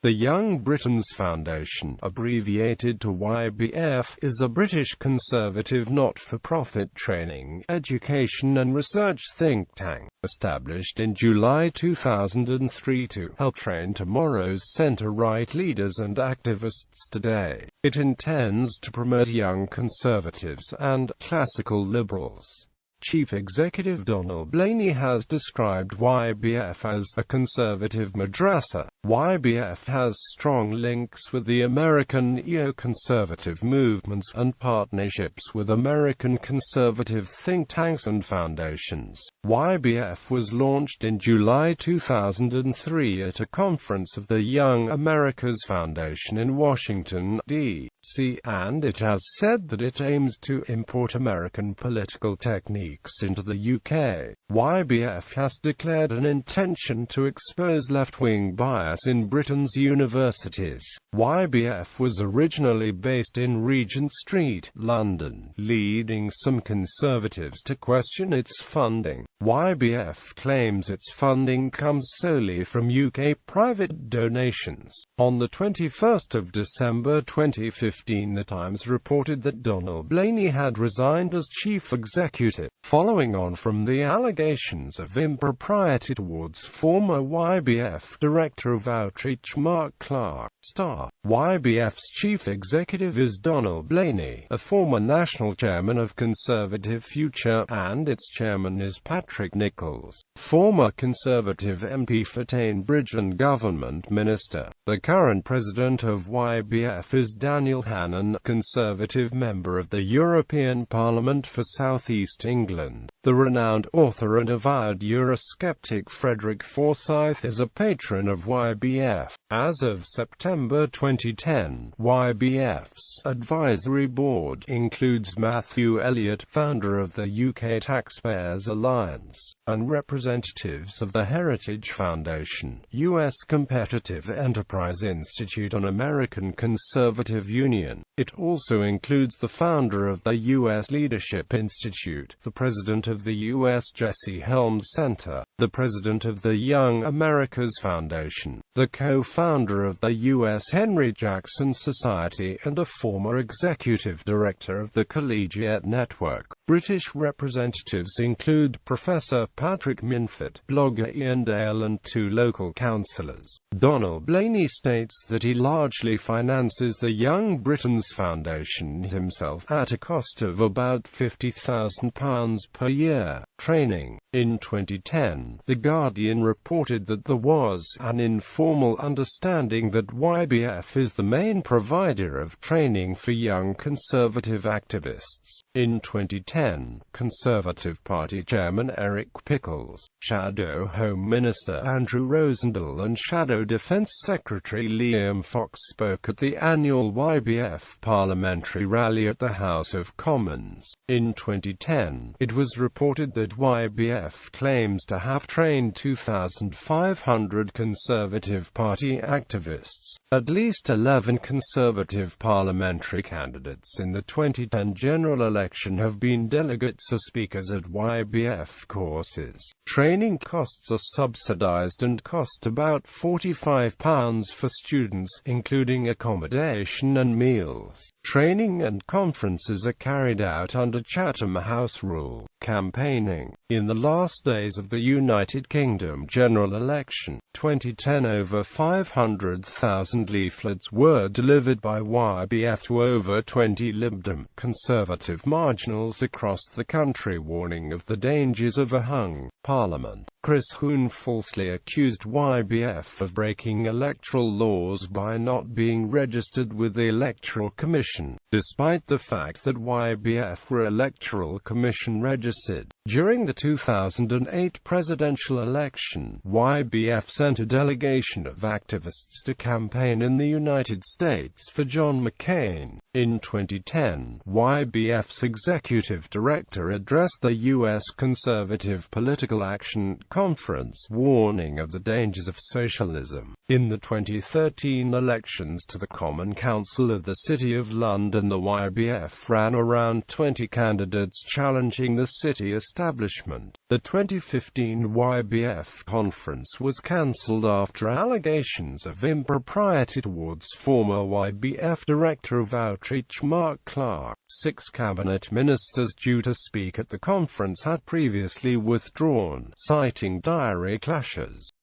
The Young Britons Foundation, abbreviated to YBF, is a British conservative not-for-profit training, education and research think tank, established in July 2003 to help train tomorrow's centre-right leaders and activists today. It intends to promote young conservatives and classical liberals. Chief Executive Donal Blaney has described YBF as a conservative madrasa. YBF has strong links with the American neoconservative movements and partnerships with American conservative think tanks and foundations. YBF was launched in July 2003 at a conference of the Young Americas Foundation in Washington, D.C., and it has said that it aims to import American political techniques into the UK. YBF has declared an intention to expose left-wing bias in Britain's universities. YBF was originally based in Regent Street, London, leading some conservatives to question its funding. YBF claims its funding comes solely from UK private donations. On the 21st of December 2015, The Times reported that Donal Blaney had resigned as chief executive, following on from the allegations of impropriety towards former YBF director of outreach Mark Clark. YBF's chief executive is Donal Blaney, a former national chairman of Conservative Future, and its chairman is Patrick Nichols, former Conservative MP for Bridge and Government Minister. The current president of YBF is Daniel Hannan, Conservative member of the European Parliament for South East England. The renowned author and avowed Eurosceptic Frederick Forsyth is a patron of YBF. As of September 2010, YBF's advisory board includes Matthew Elliott, founder of the UK Taxpayers Alliance, and representatives of the Heritage Foundation, US Competitive Enterprise Institute and American Conservative Union. It also includes the founder of the US Leadership Institute, the president of the US Jesse Helms Center, the president of the Young Americas Foundation, the co-founder of the US Henry Jackson Society, and a former executive director of the Collegiate Network. British representatives include Professor Patrick Minford, blogger Ian Dale, and 2 local councillors. Donal Blaney states that he largely finances the Young Britons Foundation himself at a cost of about £50,000 per year. Training. In 2010, The Guardian reported that there was an informal understanding that YBF is the main provider of training for young conservative activists. In 2010, Conservative Party Chairman Eric Pickles, Shadow Home Minister Andrew Rosendale and Shadow Defence Secretary Liam Fox spoke at the annual YBF parliamentary rally at the House of Commons. In 2010, it was reported that YBF claims to have trained 2,500 Conservative Party activists. At least 11 Conservative parliamentary candidates in the 2010 general election have been delegates or speakers at YBF courses. Training costs are subsidized and cost about £45 for students, including accommodation and meals. Training and conferences are carried out under Chatham House rule. Campaigning. In the last days of the United Kingdom general election, 2010, over 500,000 leaflets were delivered by YBF to over 20 Lib Dem conservative marginals across the country, warning of the dangers of a hung parliament. Chris Huhne falsely accused YBF of breaking electoral laws by not being registered with the Electoral Commission, despite the fact that YBF were Electoral Commission registered. During the 2008 presidential election, YBF sent a delegation of activists to campaign in the United States for John McCain. In 2010, YBF's executive director addressed the U.S. Conservative Political Action Conference, warning of the dangers of socialism. In the 2013 elections to the Common Council of the City of London, the YBF ran around 20 candidates challenging the city establishment. The 2015 YBF conference was cancelled after allegations of impropriety towards former YBF Director of Outreach Mark Clark. 6 cabinet ministers due to speak at the conference had previously withdrawn, citing diary clashes.